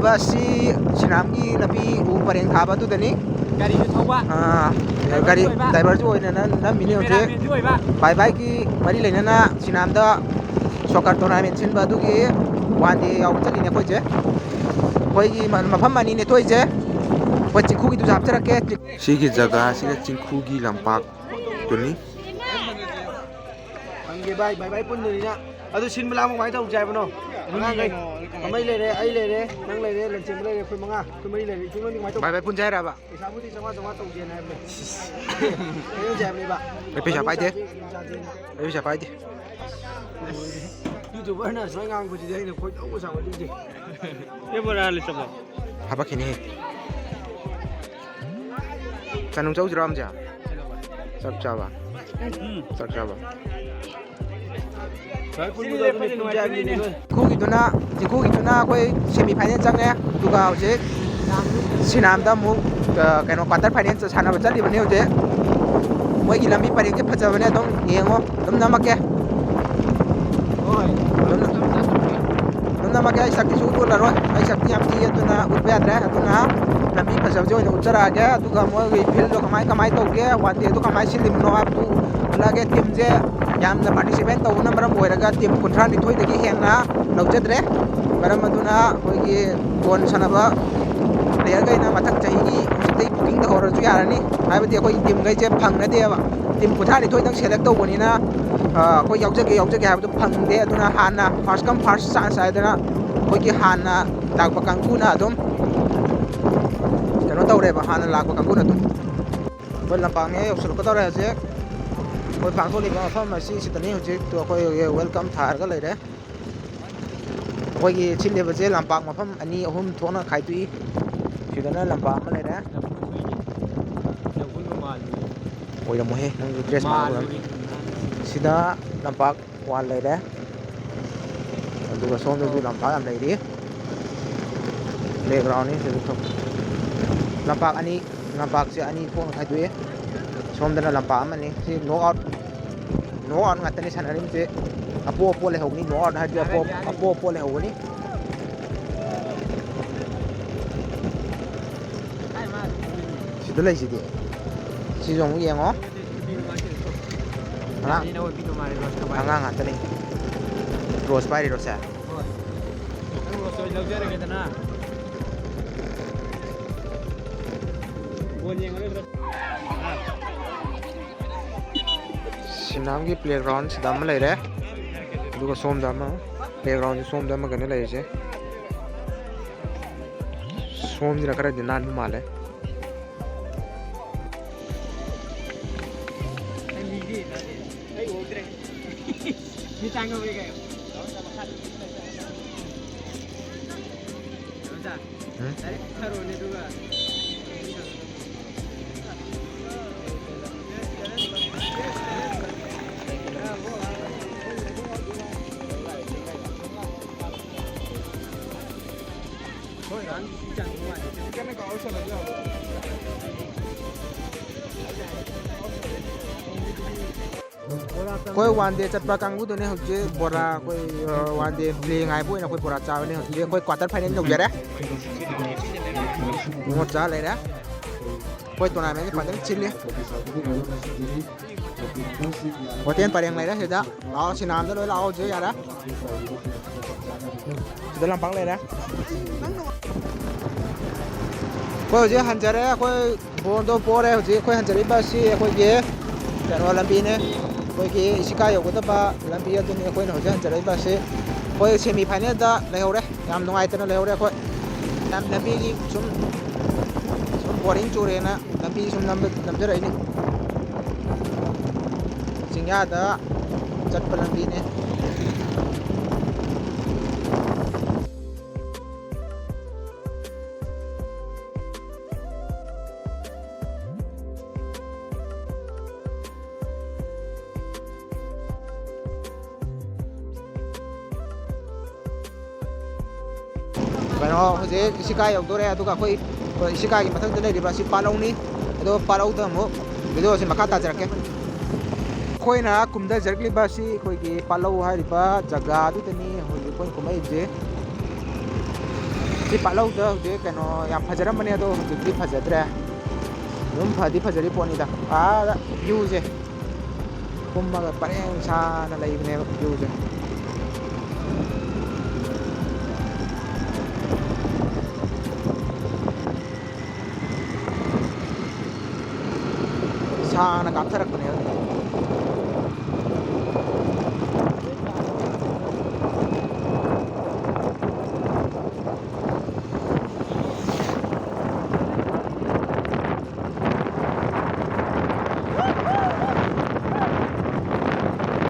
ꯂꯩꯔꯤꯕ ꯑꯁꯤ ꯁꯤꯅꯥꯝꯒꯤ ꯂꯝꯕꯤ ꯎ ꯄꯔꯦꯡ ꯊꯥꯕ ꯑꯗꯨꯗꯅꯤ ꯒꯥꯔꯤꯁꯨ ꯊꯧꯕ ꯒꯥꯔꯤ ꯗ꯭ꯔꯥꯏꯚꯔꯁꯨ ꯑꯣꯏꯅ ꯅꯝꯃꯤꯅꯤ ꯍꯧꯖꯤꯛ ꯕꯥꯏ ꯕꯥꯏꯒꯤ ꯃꯔꯤ ꯂꯩꯅꯅ ꯁꯤꯅꯥꯝꯗ ꯁꯣꯀꯔ ꯇꯣꯔꯅꯥꯃꯦꯟ ꯁꯤꯟꯕ ꯑꯗꯨꯒꯤ ꯋꯥꯟ ꯗꯦ ꯌꯥꯎꯕ ꯆꯠꯂꯤꯅꯦ ꯑꯩꯈꯣꯏꯁꯦ ꯑꯩꯈꯣꯏꯒꯤ ꯃꯐꯝ ꯑꯅꯤꯅꯦ ꯊꯣꯛꯏꯁꯦ ꯑꯩꯈꯣꯏ ꯆꯤꯡꯈꯨꯒꯤꯗꯨꯁꯨ ꯍꯥꯞꯆꯔꯛꯀꯦ ꯁꯤꯒꯤ ꯖꯒꯥꯁꯤꯅ ꯆꯤꯡꯈꯨꯒꯤ ꯂꯝꯄꯥꯛꯇꯨꯅꯤ ꯍꯪꯒꯦ ꯚꯥꯏ ꯚꯥꯏ ꯄꯨꯟꯗꯣꯏꯅꯤꯅ ꯑꯗꯨ ꯁꯤꯟꯕ ꯂꯥꯡꯕ ꯀꯃꯥꯏꯅ ꯇꯧꯁꯦ ꯍꯥꯏꯕꯅꯣ ꯑꯉꯥꯡꯈꯩ ꯑꯃꯩ ꯂꯩꯔꯦ ꯑꯩ ꯂꯩꯔꯦ ꯅꯪ ꯂꯩꯔꯦ ꯂꯟꯆꯦꯟꯕ ꯂꯩꯔꯦ ꯑꯩꯈꯣꯏ ꯃꯉꯥ ꯑꯩꯈꯣꯏ ꯃꯔꯤ ꯂꯩꯔꯦ ꯏꯆꯨꯡ ꯅꯪꯗꯤ ꯀꯃꯥꯏꯅ ꯇꯧ ꯕꯥꯏ ꯕꯥꯏ ꯄꯨꯟꯖꯦ ꯍꯥꯏꯔꯕ ꯄꯩꯁꯥꯕꯨꯗꯤ ꯆꯥꯝꯃꯉꯥ ꯇꯧꯁꯦꯅ ꯍꯥꯏꯕꯅꯦ ꯀꯩꯅꯣꯁꯦ ꯍꯥꯏꯕꯅꯦꯕ ꯑꯩ ꯄꯩꯁꯥ ꯄꯥꯏꯗꯦ ꯑꯩ ꯄꯩꯁꯥ ꯄꯥꯏꯗꯦ ꯌꯨꯇꯨꯕꯔꯅ ꯁꯨꯃꯥꯏ ꯉꯥꯡꯕꯁꯤꯗꯤ ꯑꯩꯅ ꯈꯣꯏꯗꯧ ꯁꯥꯎꯒꯠꯂꯤꯁꯦ ꯍꯥꯄꯛꯈꯤꯅꯤ ꯆꯅꯨꯡ ꯆꯧꯁꯤꯔꯣ ꯑꯝꯖꯥ ꯆꯥꯛ ꯆꯥꯕ ꯆꯥꯛ ꯆꯥꯕ ꯆꯤꯡꯈꯨꯒꯤꯗꯨꯅ ꯑꯩꯈꯣꯏ ꯁꯦꯃꯤ ꯐꯥꯏꯅꯦꯜ ꯆꯪꯉꯦ ꯑꯗꯨꯒ ꯍꯧꯖꯤꯛ ꯁꯤꯅꯥꯝꯗ ꯑꯃꯨꯛ ꯀꯩꯅꯣ ꯀ꯭ꯋꯥꯇꯔ ꯐꯥꯏꯅꯦꯜ ꯁꯥꯟꯅꯕ ꯆꯠꯂꯤꯕꯅꯤ ꯍꯧꯖꯤꯛ ꯃꯣꯏꯒꯤ ꯂꯝꯕꯤ ꯄꯔꯦꯡꯁꯦ ꯐꯖꯕꯅꯦ ꯑꯗꯨꯝ ꯌꯦꯡꯉꯣ ꯑꯗꯨꯝ ꯅꯝꯃꯛꯀꯦ ꯑꯗꯨꯝ ꯅꯝꯃꯛꯀꯦ ꯑꯩ ꯁꯛꯇꯤꯁꯨ ꯎꯠꯂꯔꯣꯏ ꯑꯩ ꯁꯛꯇꯤ ꯌꯥꯝ ꯊꯤ ꯑꯗꯨꯅ ꯎꯠꯄ ꯌꯥꯗ꯭ꯔꯦ ꯑꯗꯨꯅ ꯂꯝꯕꯤ ꯐꯖꯕꯁꯦ ꯑꯣꯏꯅ ꯎꯠꯆꯔꯛꯑꯒꯦ ꯑꯗꯨꯒ ꯃꯣꯏꯒꯤ ꯐꯤꯜꯗꯣ ꯀꯃꯥꯏ ꯇꯧꯒꯦ ꯋꯥꯟ ꯗꯦꯗꯣ ꯀꯃꯥꯏꯅ ꯁꯤꯜꯂꯤꯕꯅꯣ ꯍꯥꯏꯕꯗꯨ ꯎꯠꯂꯛꯑꯒꯦ ꯇꯤꯝꯁꯦ ꯌꯥꯝꯅ ꯄꯥꯔꯇꯤꯁꯤꯄꯦꯠ ꯇꯧꯕꯅ ꯃꯔꯝ ꯑꯣꯏꯔꯒ ꯇꯤꯝ 32ꯗꯒꯤ ꯍꯦꯟꯅ ꯂꯧꯖꯗ꯭ꯔꯦ ꯃꯔꯝ ꯑꯗꯨꯅ ꯑꯩꯈꯣꯏꯒꯤ ꯕꯣꯜ ꯁꯥꯟꯅꯕ ꯄ꯭ꯂꯦꯌꯔꯈꯩꯅ ꯃꯊꯪ ꯆꯍꯤꯒꯤ ꯍꯧꯖꯤꯛꯇꯒꯤ ꯕꯨꯀꯤꯡ ꯇꯧꯍꯧꯔꯁꯨ ꯌꯥꯔꯅꯤ ꯍꯥꯏꯕꯗꯤ ꯑꯩꯈꯣꯏꯒꯤ ꯇꯤꯝꯈꯩꯁꯦ ꯐꯪꯅꯗꯦꯕ ꯇꯤꯝ 32ꯗꯪ ꯁꯦꯂꯦꯛ ꯇꯧꯕꯅꯤꯅ ꯑꯩꯈꯣꯏ ꯌꯥꯎꯖꯒꯦ ꯍꯥꯏꯕꯗꯨ ꯐꯪꯗꯦ ꯑꯗꯨꯅ ꯍꯥꯟꯅ ꯐꯥꯔꯁ ꯀꯝ ꯐꯥꯔꯁ ꯆꯥꯟꯁ ꯍꯥꯏꯗꯅ ꯑꯩꯈꯣꯏꯒꯤ ꯍꯥꯟꯅ ꯂꯥꯛꯄ ꯀꯥꯡꯕꯨꯅ ꯑꯗꯨꯝ ꯀꯩꯅꯣ ꯇꯧꯔꯦꯕ ꯍꯥꯟꯅ ꯂꯥꯛꯄ ꯀꯥꯡꯕꯨꯅ ꯑꯗꯨꯝ ꯑꯩꯈꯣꯏ ꯂꯝꯄꯥꯛꯅꯦ ꯌꯧꯁꯤꯜꯂꯛꯀꯗꯧꯔꯦ ꯍꯧꯖꯤꯛ ꯑꯩꯈꯣꯏ ꯄꯥꯡꯊꯣꯛꯂꯤꯕ ꯃꯐꯝ ꯑꯁꯤ ꯁꯤꯗꯅꯤ ꯍꯧꯖꯤꯛ ꯑꯩꯈꯣꯏ ꯋꯦꯜꯀꯝ ꯊꯥꯔꯒ ꯂꯩꯔꯦ ꯑꯩꯈꯣꯏꯒꯤ ꯁꯤꯜꯂꯤꯕꯁꯦ ꯂꯝꯄꯥꯛ ꯃꯐꯝ 2-3 ꯊꯣꯛꯅ ꯈꯥꯏꯗꯣꯛꯏ ꯁꯤꯗꯅ ꯂꯝꯄꯥꯛ ꯑꯃ ꯂꯩꯔꯦ ꯑꯣꯏꯔꯝꯃꯣꯏꯍꯦ ꯅꯪꯁꯨ ꯗ꯭ꯔꯦꯁ ꯃꯥꯟꯅꯕ ꯁꯤꯗ ꯂꯝꯄꯥꯛ 1 ꯂꯩꯔꯦ ꯑꯗꯨꯒ ꯁꯣꯝꯗꯁꯨ ꯂꯝꯄꯥꯛ ꯌꯥꯝ ꯂꯩꯔꯤ ꯄ꯭ꯂꯦꯒ꯭ꯔꯥꯎꯟꯅꯤ ꯂꯝꯄꯥꯛ ꯂꯝꯄꯥꯛꯁꯦ 2 ꯊꯣꯛꯅ ꯈꯥꯏꯗꯣꯛꯏ ꯁꯣꯝꯗꯅ ꯂꯝꯄꯥꯛ ꯑꯃꯅꯤ ꯁꯤ ꯅꯣꯛ ꯑꯥꯎꯠ ꯉꯥꯛꯇꯅꯤ ꯁꯥꯟꯅꯔꯤꯕꯁꯦ ꯑꯄꯣ ꯂꯩꯍꯧꯒꯅꯤ ꯅꯣꯛ ꯑꯥꯎꯠ ꯍꯥꯏꯔꯗꯤ ꯑꯄꯣ ꯂꯩꯍꯧꯒꯅꯤ ꯁꯤꯗ ꯂꯩꯁꯤꯗꯤ ꯁꯤꯁꯨ ꯑꯃꯨꯛ ꯌꯦꯡꯉꯣ ꯑꯉꯥꯡ ꯉꯥꯛꯇꯅꯤ ꯔꯣꯁ ꯄꯥꯏꯔꯤꯔꯣ ꯁꯦ ꯁꯤꯅꯥꯝꯒꯤ ꯄ꯭ꯂꯦꯒ꯭ꯔꯥꯎꯟ ꯁꯤꯗ ꯑꯃ ꯂꯩꯔꯦ ꯑꯗꯨꯒ ꯁꯣꯝꯗ ꯑꯃ ꯄ꯭ꯂꯦꯒ꯭ꯔꯥꯎꯟꯁꯦ ꯁꯣꯝꯗ ꯑꯃꯒꯅꯦ ꯂꯩꯔꯤꯁꯦ ꯁꯣꯝꯁꯤꯅ ꯈꯔꯗꯤ ꯅꯥꯟꯕ ꯃꯥꯜꯂꯦ ꯑꯩꯈꯣꯏ ꯋꯥꯟ ꯗꯦ ꯆꯠꯄ ꯀꯥꯡꯕꯨꯗꯨꯅꯦ ꯍꯧꯖꯤꯛ ꯕꯣꯔꯥ ꯑꯩꯈꯣꯏ ꯋꯥꯟ ꯗꯦ ꯄ꯭ꯂꯦ ꯉꯥꯏꯕ ꯑꯣꯏꯅ ꯑꯩꯈꯣꯏ ꯕꯣꯔꯥ ꯆꯥꯕꯅꯦ ꯍꯧꯖꯤꯛ ꯑꯩꯈꯣꯏ ꯀ꯭ꯋꯥꯇꯔ ꯐꯥꯏꯅꯦꯜ ꯌꯧꯖꯔꯦ ꯃꯣꯠ ꯆꯥ ꯂꯩꯔꯦ ꯑꯩꯈꯣꯏ ꯇꯣꯔꯅꯥꯃꯦꯟꯁꯦ ꯐꯖꯅ ꯁꯤꯜꯂꯤ ꯍꯣꯇꯦꯜ ꯄꯔꯦꯡ ꯂꯩꯔꯦ ꯁꯤꯗ ꯂꯥꯛꯑꯣ ꯁꯤꯅꯥꯝꯗ ꯂꯣꯏ ꯂꯥꯛꯑꯣ ꯍꯧꯖꯤꯛ ꯌꯥꯔꯦ ꯁꯤꯗ ꯂꯝꯄꯥꯛ ꯂꯩꯔꯦ ꯑꯩꯈꯣꯏ ꯍꯧꯖꯤꯛ ꯍꯟꯖꯔꯦ ꯑꯩꯈꯣꯏ ꯕꯣꯜꯗꯣ ꯄꯣꯔꯦ ꯍꯧꯖꯤꯛ ꯑꯩꯈꯣꯏ ꯍꯟꯖꯔꯤꯕ ꯑꯁꯤ ꯑꯩꯈꯣꯏꯒꯤ ꯀꯩꯅꯣ ꯂꯝꯕꯤꯅꯦ ꯑꯩꯈꯣꯏꯒꯤ ꯏꯁꯤꯀꯥ ꯌꯧꯒꯗꯕ ꯂꯝꯕꯤ ꯑꯗꯨꯅꯤ ꯑꯩꯈꯣꯏꯅ ꯍꯧꯖꯤꯛ ꯍꯟꯖꯔꯛꯏꯕ ꯑꯁꯤ ꯑꯩꯈꯣꯏ ꯁꯦꯃꯤ ꯐꯥꯏꯅꯦꯜꯗ ꯂꯩꯍꯧꯔꯦ ꯌꯥꯝ ꯅꯨꯡꯉꯥꯏꯇꯅ ꯂꯩꯍꯧꯔꯦ ꯑꯩꯈꯣꯏ ꯌꯥꯝ ꯂꯝꯕꯤꯒꯤ ꯁꯨꯝ ꯕꯣꯔꯤꯡ ꯆꯨꯔꯦꯅ ꯂꯝꯕꯤ ꯁꯨꯝ ꯅꯝꯖꯔꯛꯏꯅꯤ ꯆꯤꯡꯌꯥꯗ ꯆꯠꯄ ꯂꯝꯕꯤꯅꯦ ꯀꯩꯅꯣ ꯍꯧꯖꯤꯛ ꯏꯁꯤꯀꯥ ꯌꯧꯗꯣꯔꯦ ꯑꯗꯨꯒ ꯑꯩꯈꯣꯏ ꯏꯁꯤꯀꯥꯒꯤ ꯃꯊꯛꯇ ꯂꯩꯔꯤꯕ ꯑꯁꯤ ꯄꯥꯠꯂꯧꯅꯤ ꯑꯗꯣ ꯄꯥꯠꯂꯧꯗ ꯑꯃꯨꯛ ꯚꯤꯗꯤꯑꯣꯁꯤ ꯃꯈꯥ ꯇꯥꯖꯔꯛꯀꯦ ꯑꯩꯈꯣꯏꯅ ꯀꯨꯝꯊꯖꯔꯛꯂꯤꯕ ꯑꯁꯤ ꯑꯩꯈꯣꯏꯒꯤ ꯄꯥꯠꯂꯧ ꯍꯥꯏꯔꯤꯕ ꯖꯒꯥ ꯑꯗꯨꯗꯅꯤ ꯍꯧꯖꯤꯛ ꯑꯩꯈꯣꯏꯅ ꯀꯨꯝꯃꯛꯏꯁꯦ ꯁꯤ ꯄꯥꯠꯂꯧꯗ ꯍꯧꯖꯤꯛ ꯀꯩꯅꯣ ꯌꯥꯝ ꯐꯖꯔꯝꯕꯅꯦ ꯑꯗꯣ ꯍꯧꯖꯤꯛꯇꯤ ꯐꯖꯗ꯭ꯔꯦ ꯑꯗꯨꯝ ꯐꯗꯤ ꯐꯖꯔꯤ ꯄꯣꯠꯅꯤꯗ ꯑꯥꯗ ꯚ꯭ꯌꯨꯁꯦ ꯀꯨꯝꯃꯒ ꯄꯔꯦꯡ ꯁꯥꯅ ꯂꯩꯕꯅꯦꯕ ꯚ꯭ꯌꯨꯁꯦ ꯁꯥꯡꯅ ꯀꯥꯞꯊꯔꯛꯄꯗ